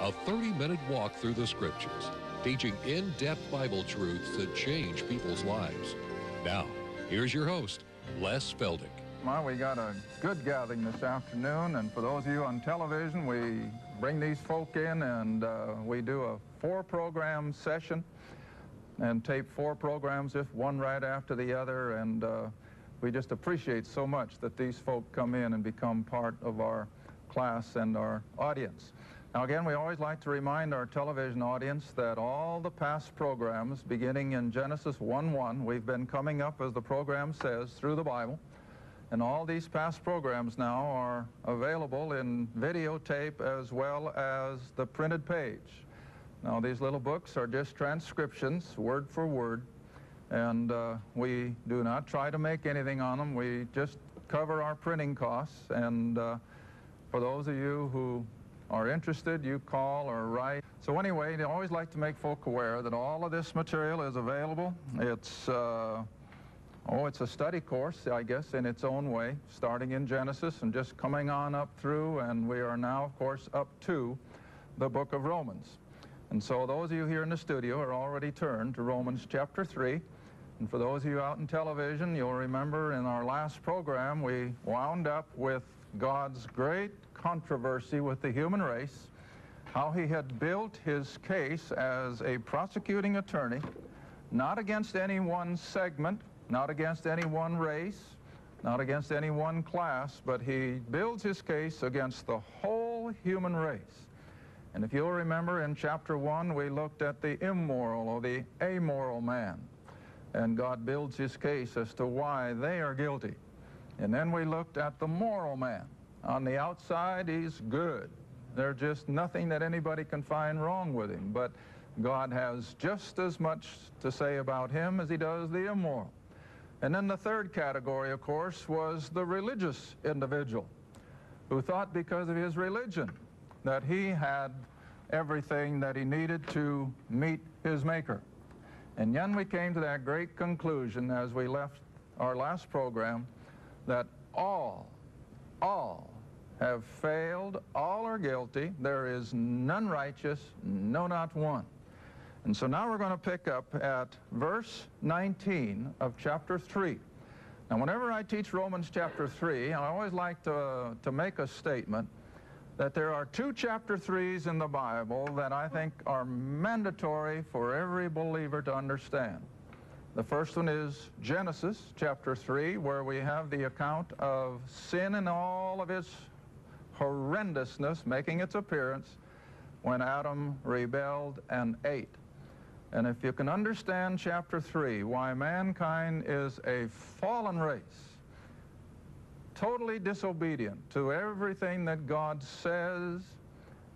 a 30-minute walk through the Scriptures, teaching in-depth Bible truths that change people's lives. Now, here's your host, Les Feldick. Well, we got a good gathering this afternoon, and for those of you on television, we bring these folk in and we do a 4-program session and tape 4 programs, if one right after the other, and we just appreciate so much that these folk come in and become part of our class and our audience. Now again, we always like to remind our television audience that all the past programs, beginning in Genesis 1:1, we've been coming up, as the program says, through the Bible, and all these past programs now are available in videotape as well as the printed page. Now these little books are just transcriptions, word for word, and we do not try to make anything on them. We just cover our printing costs, and for those of you who are interested, you call or write. So anyway, they always like to make folk aware that all of this material is available. It's it's a study course, I guess, in its own way, starting in Genesis and just coming on up through, and we are now, of course, up to the book of Romans. And so those of you here in the studio are already turned to Romans chapter 3. And for those of you out in television, you'll remember in our last program we wound up with God's great controversy with the human race, how he had built his case as a prosecuting attorney, not against any one segment, not against any one race, not against any one class, but he builds his case against the whole human race. And if you'll remember, in chapter 1, we looked at the immoral or the amoral man, and God builds his case as to why they are guilty. And then we looked at the moral man. On the outside, he's good. There's just nothing that anybody can find wrong with him, but God has just as much to say about him as he does the immoral. And then the third category, of course, was the religious individual who thought because of his religion that he had everything that he needed to meet his Maker. And then we came to that great conclusion as we left our last program, that all have failed, all are guilty, there is none righteous, no, not one. And so now we're going to pick up at verse 19 of chapter 3. Now whenever I teach Romans chapter 3, I always like to make a statement that there are 2 chapter 3s in the Bible that I think are mandatory for every believer to understand. The first one is Genesis chapter 3, where we have the account of sin and all of its horrendousness making its appearance when Adam rebelled and ate. And if you can understand chapter 3, why mankind is a fallen race, totally disobedient to everything that God says,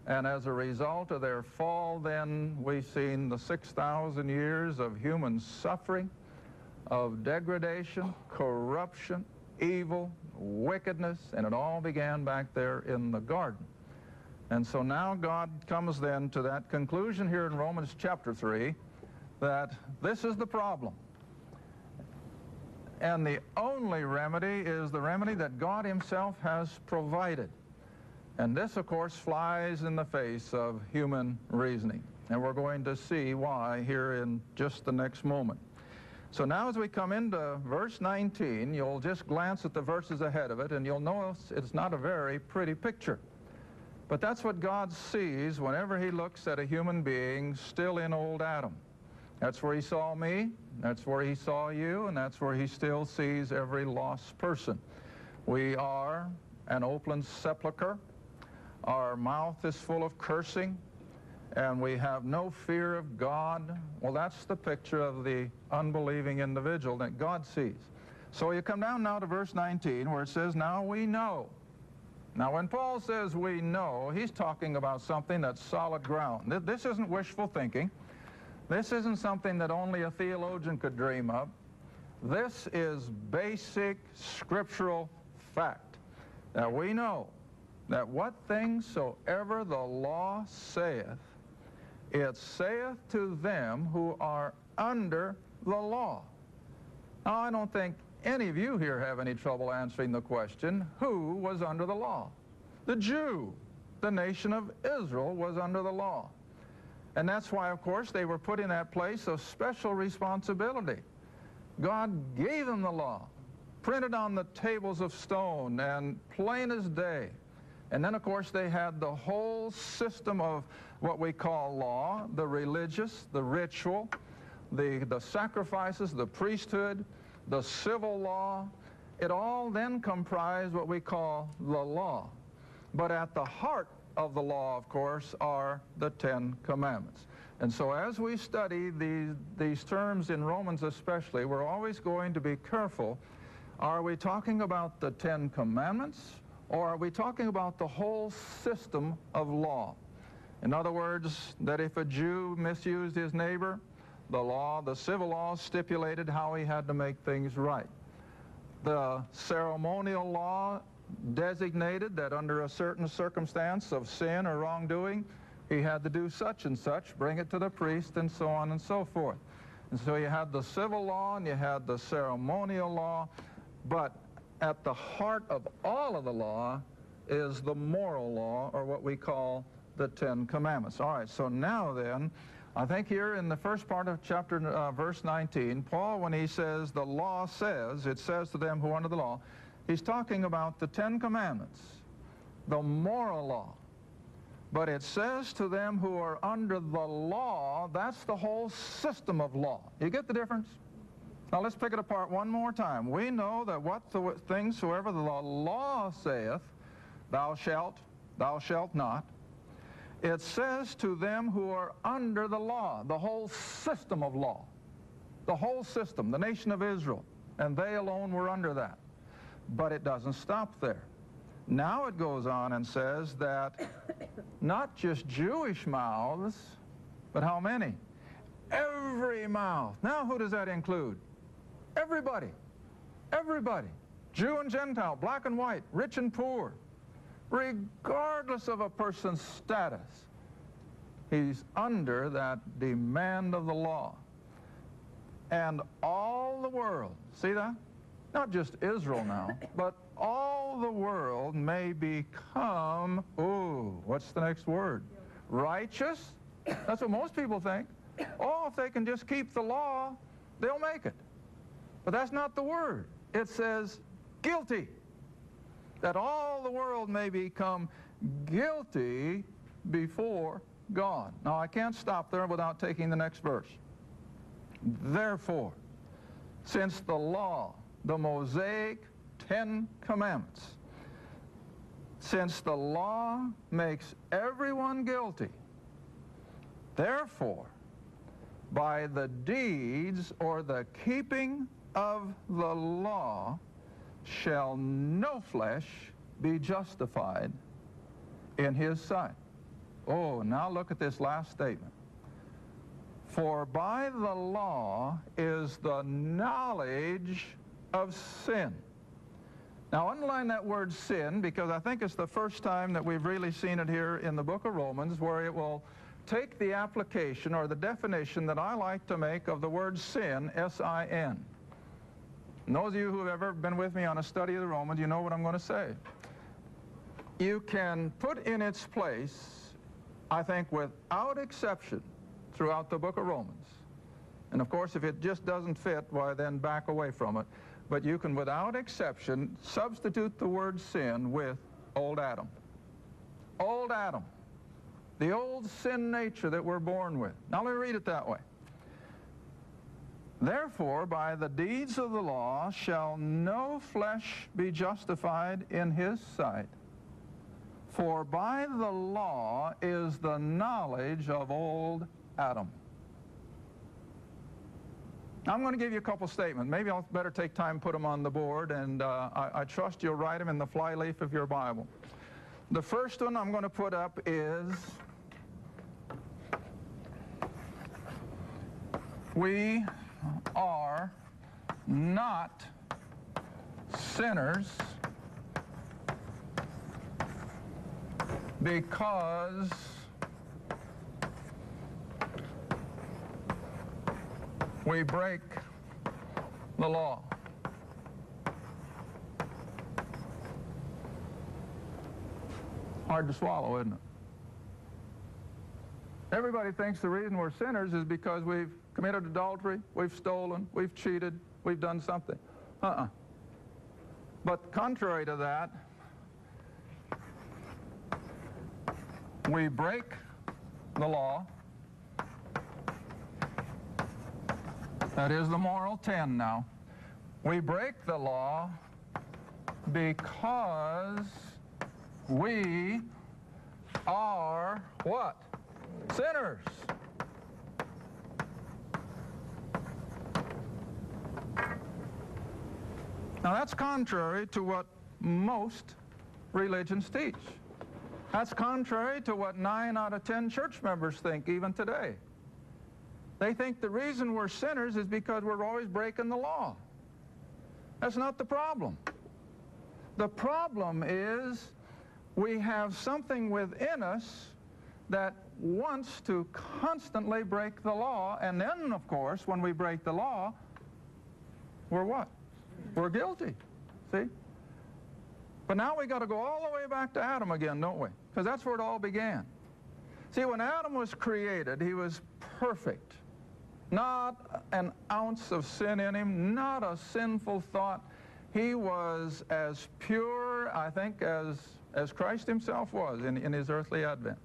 and as a result of their fall, then we've seen the 6,000 years of human suffering, of degradation, corruption, evil, wickedness, and it all began back there in the garden. And so now God comes then to that conclusion here in Romans chapter 3 that this is the problem. And the only remedy is the remedy that God himself has provided. And this, of course, flies in the face of human reasoning. And we're going to see why here in just the next moment. So now as we come into verse 19, you'll just glance at the verses ahead of it, and you'll notice it's not a very pretty picture. But that's what God sees whenever he looks at a human being still in old Adam. That's where he saw me, that's where he saw you, and that's where he still sees every lost person. We are an open sepulcher. Our mouth is full of cursing, and we have no fear of God. Well, that's the picture of the unbelieving individual that God sees. So you come down now to verse 19, where it says, now we know. Now when Paul says we know, he's talking about something that's solid ground. This isn't wishful thinking. This isn't something that only a theologian could dream of. This is basic scriptural fact. That we know that what things soever the law saith, it saith to them who are under the law. Now, I don't think any of you here have any trouble answering the question, who was under the law? The Jew. the nation of Israel was under the law. And that's why, of course, they were put in that place of special responsibility. God gave them the law, printed on the tables of stone and plain as day. And then, of course, they had the whole system of what we call law, the religious, the ritual, the sacrifices, the priesthood, the civil law. It all then comprised what we call the law. But at the heart of the law, of course, are the Ten Commandments. And so as we study these terms in Romans especially, we're always going to be careful. Are we talking about the Ten Commandments, or are we talking about the whole system of law? In other words, that if a Jew misused his neighbor, the civil law stipulated how he had to make things right. The ceremonial law designated that under a certain circumstance of sin or wrongdoing, he had to do such and such, bring it to the priest, and so on and so forth. And so you had the civil law and you had the ceremonial law, but at the heart of all of the law is the moral law, or what we call the Ten Commandments. All right, so now then, I think here in the first part of chapter verse 19, Paul, when he says the law says, it says to them who are under the law, he's talking about the Ten Commandments, the moral law. But it says to them who are under the law, that's the whole system of law. You get the difference? Now let's pick it apart one more time. We know that what the things soever the law saith, thou shalt not. It says to them who are under the law, the whole system of law, the whole system, the nation of Israel, and they alone were under that. But it doesn't stop there. Now it goes on and says that not just Jewish mouths, but how many? Every mouth. Now who does that include? Everybody. Everybody. Jew and Gentile, black and white, rich and poor. Regardless of a person's status, he's under that demand of the law. And all the world, see that? Not just Israel now, but all the world may become, ooh, what's the next word? Righteous? That's what most people think. Oh, if they can just keep the law, they'll make it. But that's not the word. It says guilty. That all the world may become guilty before God. Now, I can't stop there without taking the next verse. Therefore, since the law, the Mosaic 10 Commandments, since the law makes everyone guilty, therefore, by the deeds or the keeping of the law, shall no flesh be justified in his sight. Oh, now look at this last statement. For by the law is the knowledge of sin. Now underline that word sin, because I think it's the first time that we've really seen it here in the book of Romans, where it will take the application or the definition that I like to make of the word sin, S-I-N. And those of you who have ever been with me on a study of the Romans, you know what I'm going to say. You can put in its place, I think without exception, throughout the book of Romans. And of course, if it just doesn't fit, why then back away from it. But you can, without exception, substitute the word sin with old Adam. Old Adam. The old sin nature that we're born with. Now let me read it that way. Therefore, by the deeds of the law shall no flesh be justified in his sight. For by the law is the knowledge of old Adam. Now, I'm going to give you a couple statements. Maybe I'll better take time and put them on the board, and I trust you'll write them in the flyleaf of your Bible. The first one I'm going to put up is, we are not sinners because we break the law. Hard to swallow, isn't it? Everybody thinks the reason we're sinners is because we've committed adultery, we've stolen, we've cheated, we've done something. But contrary to that, we break the law. That is the moral 10 now. We break the law because we are what? Sinners. Now that's contrary to what most religions teach. That's contrary to what 9 out of 10 church members think even today. They think the reason we're sinners is because we're always breaking the law. That's not the problem. The problem is we have something within us that wants to constantly break the law, and then, of course, when we break the law, we're what? We're guilty, see? But now we got to go all the way back to Adam again, don't we? Because that's where it all began. See, when Adam was created, he was perfect. Not an ounce of sin in him, not a sinful thought. He was as pure, I think, as Christ himself was in his earthly advent.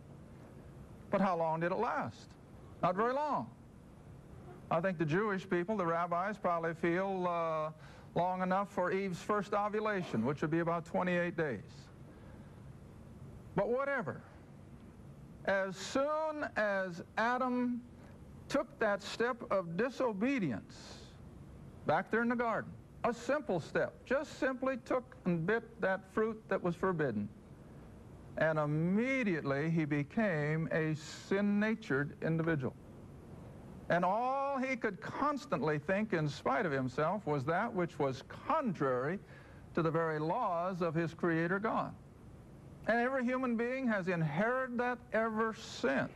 But how long did it last? Not very long. I think the Jewish people, the rabbis, probably feel long enough for Eve's first ovulation, which would be about 28 days. But whatever. As soon as Adam took that step of disobedience back there in the garden, a simple step, just simply took and bit that fruit that was forbidden, and immediately he became a sin-natured individual. And all he could constantly think in spite of himself was that which was contrary to the very laws of his Creator God. And every human being has inherited that ever since.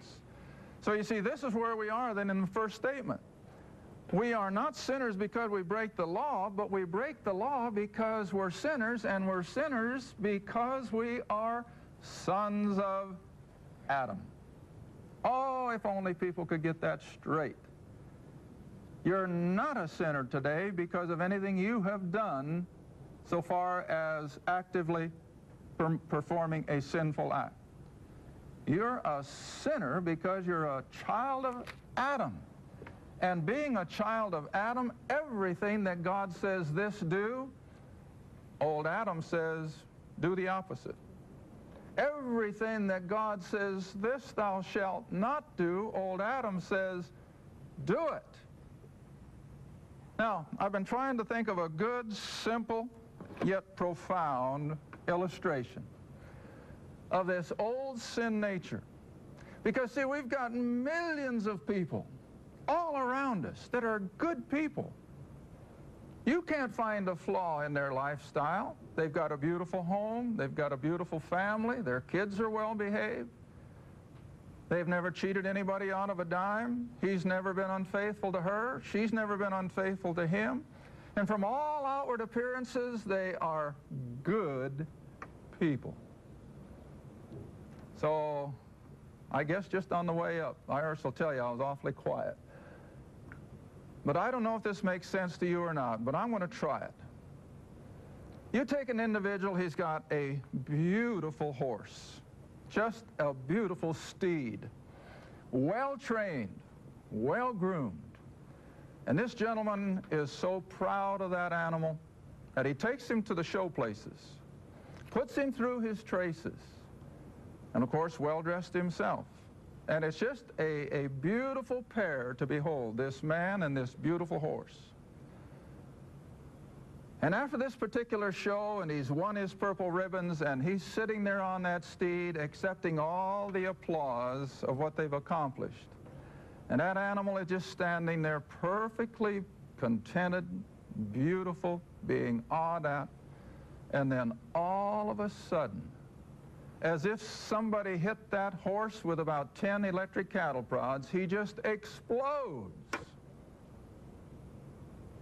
So you see, this is where we are then in the first statement. We are not sinners because we break the law, but we break the law because we're sinners, and we're sinners because we are sons of Adam. Oh, if only people could get that straight. You're not a sinner today because of anything you have done so far as actively performing a sinful act. You're a sinner because you're a child of Adam. And being a child of Adam, everything that God says this do, old Adam says do the opposite. Everything that God says this thou shalt not do, old Adam says do it. Now, I've been trying to think of a good, simple, yet profound illustration of this old sin nature. Because, see, we've got millions of people all around us that are good people. You can't find a flaw in their lifestyle. They've got a beautiful home. They've got a beautiful family. Their kids are well behaved. They've never cheated anybody out of a dime. He's never been unfaithful to her. She's never been unfaithful to him. And from all outward appearances, they are good people. So I guess just on the way up, Iris will tell you I was awfully quiet. But I don't know if this makes sense to you or not, but I'm going to try it. You take an individual, he's got a beautiful horse, just a beautiful steed, well-trained, well-groomed. And this gentleman is so proud of that animal that he takes him to the show places, puts him through his traces, and of course well-dressed himself. And it's just a beautiful pair to behold, this man and this beautiful horse. And after this particular show, and he's won his purple ribbons, and he's sitting there on that steed accepting all the applause of what they've accomplished. And that animal is just standing there perfectly contented, beautiful, being awed at. And then all of a sudden, as if somebody hit that horse with about 10 electric cattle prods, he just explodes.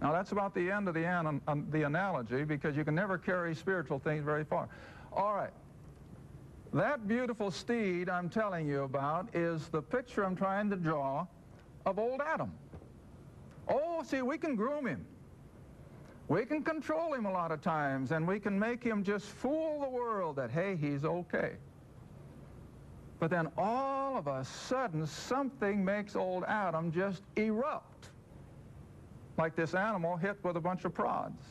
Now that's about the end of the analogy, because you can never carry spiritual things very far. All right. That beautiful steed I'm telling you about is the picture I'm trying to draw of old Adam. Oh, see, we can groom him. We can control him a lot of times, and we can make him just fool the world that, hey, he's okay. But then all of a sudden, something makes old Adam just erupt, like this animal hit with a bunch of prods.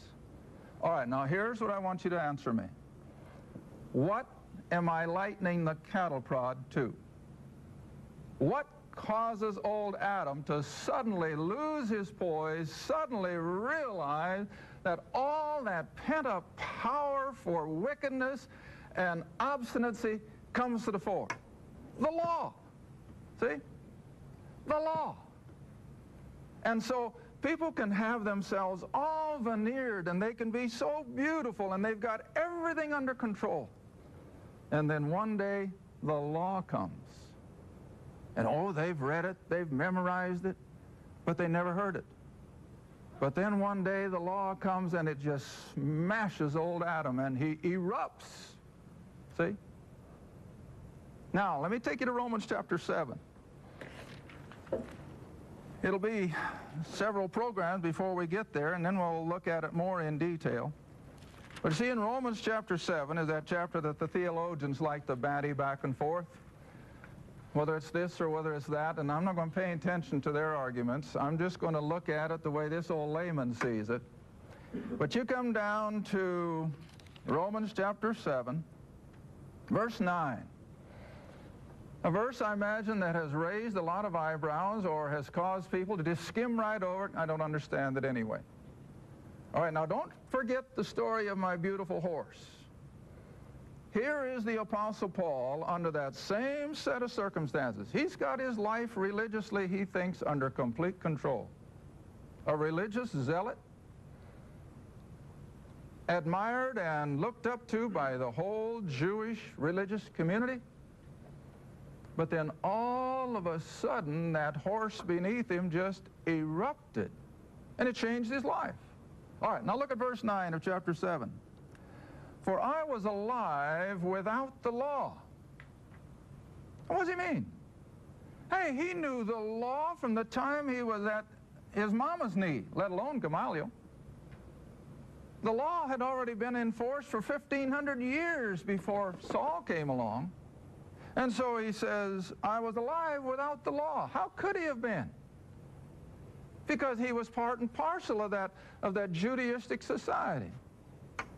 All right, now here's what I want you to answer me. What am I lightening the cattle prod to? What causes old Adam to suddenly lose his poise, suddenly realize that all that pent-up power for wickedness and obstinacy comes to the fore? The law. See? The law. And so people can have themselves all veneered, and they can be so beautiful, and they've got everything under control. And then one day, the law comes. And oh, they've read it, they've memorized it, but they never heard it. But then one day, the law comes, and it just smashes old Adam, and he erupts. See? Now, let me take you to Romans chapter 7. It'll be several programs before we get there, and then we'll look at it more in detail. But see, in Romans chapter 7 is that chapter that the theologians like to bandy back and forth, whether it's this or whether it's that, and I'm not going to pay attention to their arguments. I'm just going to look at it the way this old layman sees it. But you come down to Romans chapter 7, verse 9. A verse, I imagine, that has raised a lot of eyebrows or has caused people to just skim right over it. I don't understand it anyway. All right, now don't forget the story of my beautiful horse. Here is the Apostle Paul under that same set of circumstances. He's got his life religiously, he thinks, under complete control. A religious zealot, admired and looked up to by the whole Jewish religious community. But then all of a sudden, that horse beneath him just erupted, and it changed his life. All right, now look at verse 9 of chapter 7. For I was alive without the law. What does he mean? Hey, he knew the law from the time he was at his mama's knee, let alone Gamaliel. The law had already been in force for 1,500 years before Saul came along. And so he says, I was alive without the law. How could he have been? Because he was part and parcel of that Judaistic society.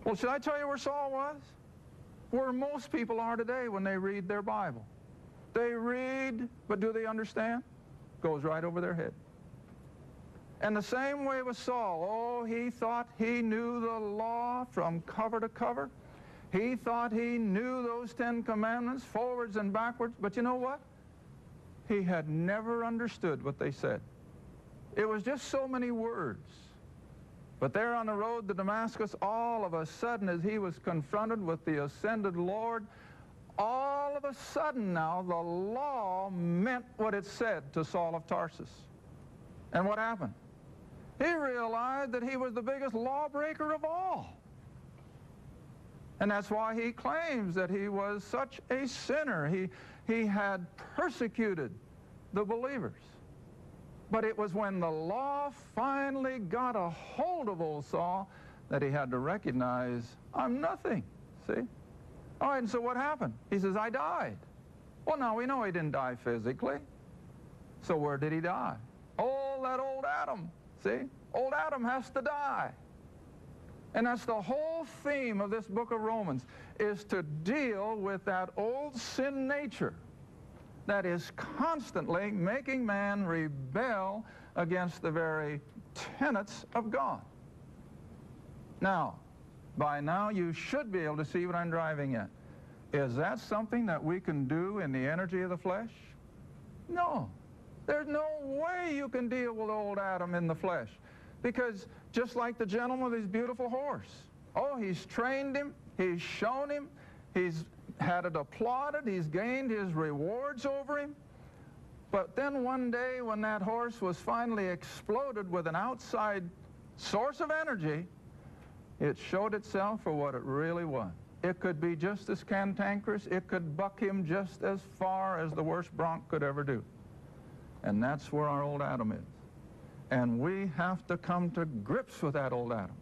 Well, should I tell you where Saul was? Where most people are today when they read their Bible. They read, but do they understand? Goes right over their head. And the same way with Saul. Oh, he thought he knew the law from cover to cover. He thought he knew those 10 commandments forwards and backwards, but you know what? He had never understood what they said. It was just so many words. But there on the road to Damascus, all of a sudden, as he was confronted with the ascended Lord, all of a sudden now, the law meant what it said to Saul of Tarsus. And what happened? He realized that he was the biggest lawbreaker of all. And that's why he claims that he was such a sinner. He had persecuted the believers. But it was when the law finally got a hold of old Saul that he had to recognize, I'm nothing, see? All right, and so what happened? He says, I died. Well, now we know he didn't die physically. So where did he die? Oh, that old Adam, see? Old Adam has to die. And that's the whole theme of this book of Romans, is to deal with that old sin nature that is constantly making man rebel against the very tenets of God. Now, by now you should be able to see what I'm driving at. Is that something that we can do in the energy of the flesh? No. There's no way you can deal with old Adam in the flesh. Because just like the gentleman with his beautiful horse, oh, he's trained him, he's shown him, he's had it applauded, he's gained his rewards over him. But then one day when that horse was finally exploded with an outside source of energy, it showed itself for what it really was. it could be just as cantankerous. It could buck him just as far as the worst bronc could ever do. And that's where our old Adam is. And we have to come to grips with that old Adam.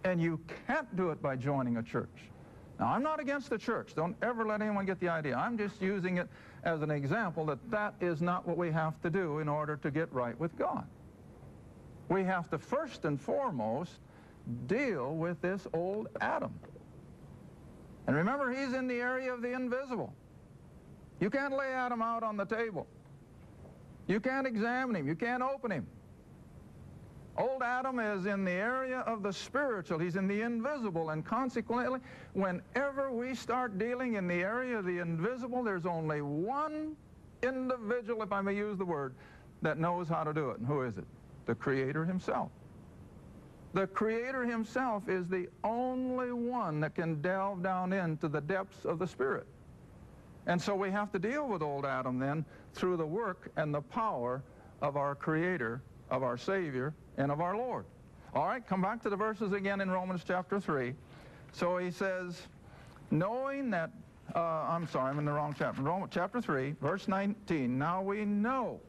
And you can't do it by joining a church. Now, I'm not against the church. Don't ever let anyone get the idea. I'm just using it as an example that that is not what we have to do in order to get right with God. We have to first and foremost deal with this old Adam. And remember, he's in the area of the invisible. You can't lay Adam out on the table. You can't examine him. You can't open him. Old Adam is in the area of the spiritual. He's in the invisible, and consequently, whenever we start dealing in the area of the invisible, there's only one individual, if I may use the word, that knows how to do it. And who is it? The Creator himself. The Creator himself is the only one that can delve down into the depths of the Spirit. And so we have to deal with old Adam then through the work and the power of our Creator, of our Savior, and of our Lord. All right, come back to the verses again in Romans chapter 3. So he says, knowing that, I'm sorry, I'm in the wrong chapter. Romans chapter 3, verse 19. Now we know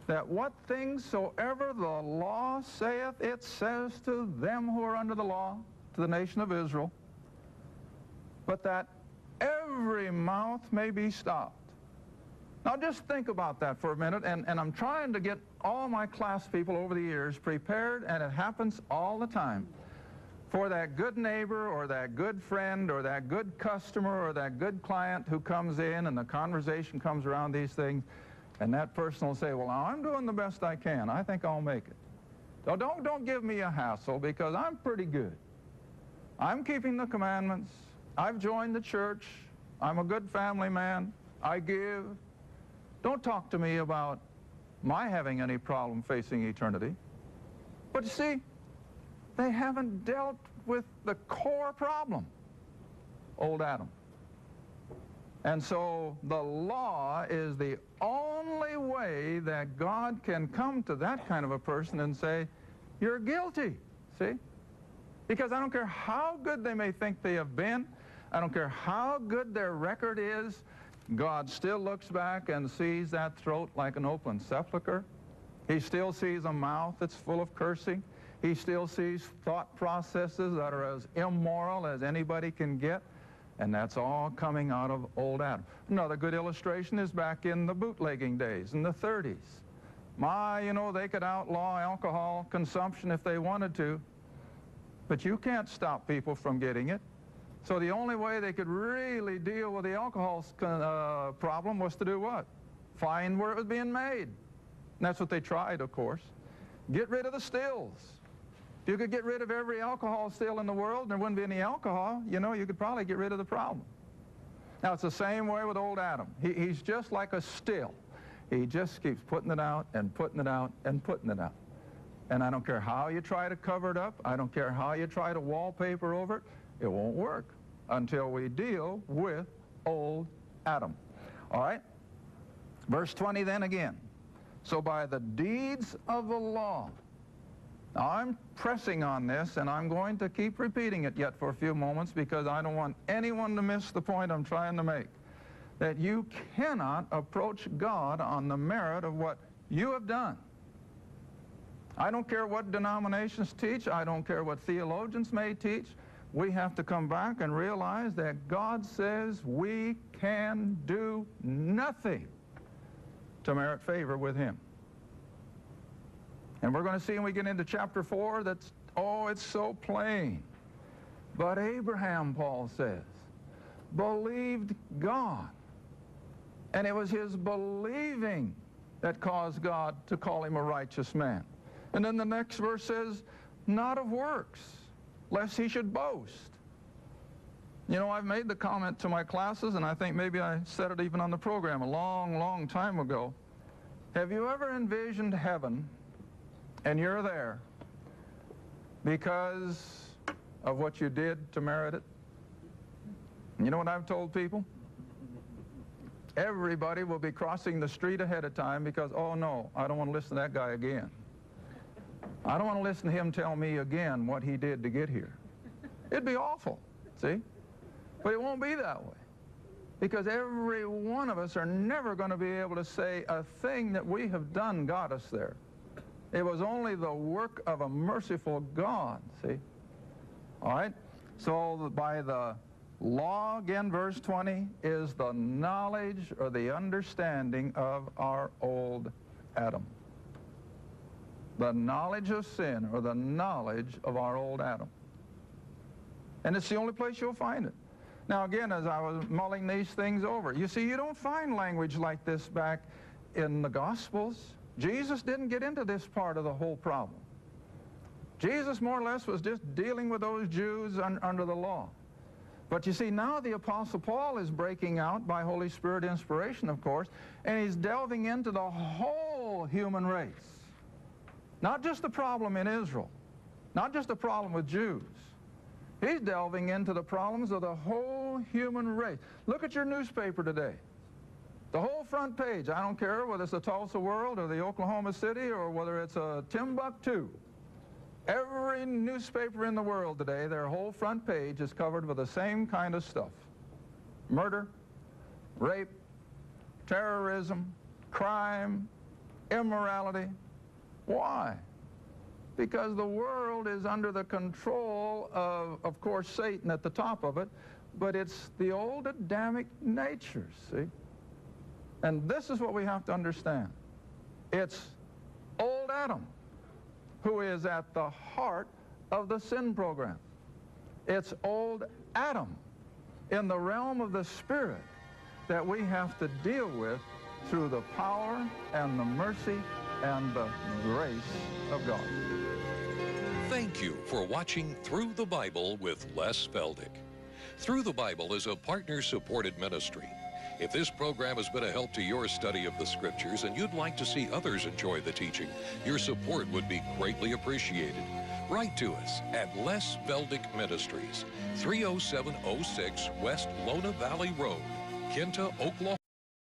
that what things soever the law saith, it says to them who are under the law, to the nation of Israel, but that every mouth may be stopped. Now just think about that for a minute, and I'm trying to get all my class people over the years prepared, and it happens all the time, for that good neighbor or that good friend or that good customer or that good client who comes in and the conversation comes around these things, and that person will say, well, now I'm doing the best I can. I think I'll make it. So don't give me a hassle, because I'm pretty good. I'm keeping the commandments. I've joined the church. I'm a good family man. I give. Don't talk to me about my having any problem facing eternity. But you see, they haven't dealt with the core problem, old Adam. And so the law is the only way that God can come to that kind of a person and say, you're guilty, see? Because I don't care how good they may think they have been, I don't care how good their record is, God still looks back and sees that throat like an open sepulcher. He still sees a mouth that's full of cursing. He still sees thought processes that are as immoral as anybody can get. And that's all coming out of old Adam. Another good illustration is back in the bootlegging days, in the 30s. You know, they could outlaw alcohol consumption if they wanted to, but you can't stop people from getting it. So the only way they could really deal with the alcohol problem was to do what? Find where it was being made. And that's what they tried, of course. Get rid of the stills. If you could get rid of every alcohol still in the world and there wouldn't be any alcohol, you know, you could probably get rid of the problem. Now, it's the same way with old Adam. He's just like a still. He just keeps putting it out and putting it out and putting it out. And I don't care how you try to cover it up. I don't care how you try to wallpaper over it. It won't work until we deal with old Adam. All right? Verse 20 then again. So by the deeds of the law. Now I'm pressing on this, and I'm going to keep repeating it yet for a few moments, because I don't want anyone to miss the point I'm trying to make. That you cannot approach God on the merit of what you have done. I don't care what denominations teach. I don't care what theologians may teach. We have to come back and realize that God says we can do nothing to merit favor with him. And we're going to see when we get into chapter 4 that's, oh, it's so plain. But Abraham, Paul says, believed God. And it was his believing that caused God to call him a righteous man. And then the next verse says, not of works, lest he should boast. You know, I've made the comment to my classes, and I think maybe I said it even on the program a long, long time ago. Have you ever envisioned heaven, and you're there because of what you did to merit it? You know what I've told people? Everybody will be crossing the street ahead of time because, oh no, I don't want to listen to that guy again. I don't want to listen to him tell me again what he did to get here. It'd be awful. See? But it won't be that way. Because every one of us are never going to be able to say a thing that we have done got us there. It was only the work of a merciful God, see? All right? So by the law, again, verse 20, is the knowledge or the understanding of our old Adam. The knowledge of sin or the knowledge of our old Adam. And it's the only place you'll find it. Now again, as I was mulling these things over, you see, you don't find language like this back in the Gospels. Jesus didn't get into this part of the whole problem. Jesus more or less was just dealing with those Jews under the law. But you see, now the Apostle Paul is breaking out by Holy Spirit inspiration, of course, and he's delving into the whole human race. Not just the problem in Israel, not just the problem with Jews. He's delving into the problems of the whole human race. Look at your newspaper today. The whole front page, I don't care whether it's the Tulsa World or the Oklahoma City or whether it's a Timbuktu. Every newspaper in the world today, their whole front page is covered with the same kind of stuff. Murder, rape, terrorism, crime, immorality. Why? Because the world is under the control of course, Satan at the top of it, but it's the old Adamic nature, see? And this is what we have to understand. It's old Adam who is at the heart of the sin program. It's old Adam in the realm of the Spirit that we have to deal with through the power and the mercy and the grace of God. Thank you for watching Through the Bible with Les Feldick. Through the Bible is a partner-supported ministry. If this program has been a help to your study of the Scriptures and you'd like to see others enjoy the teaching, your support would be greatly appreciated. Write to us at Les Feldick Ministries, 30706 West Lona Valley Road, Kinta, Oklahoma.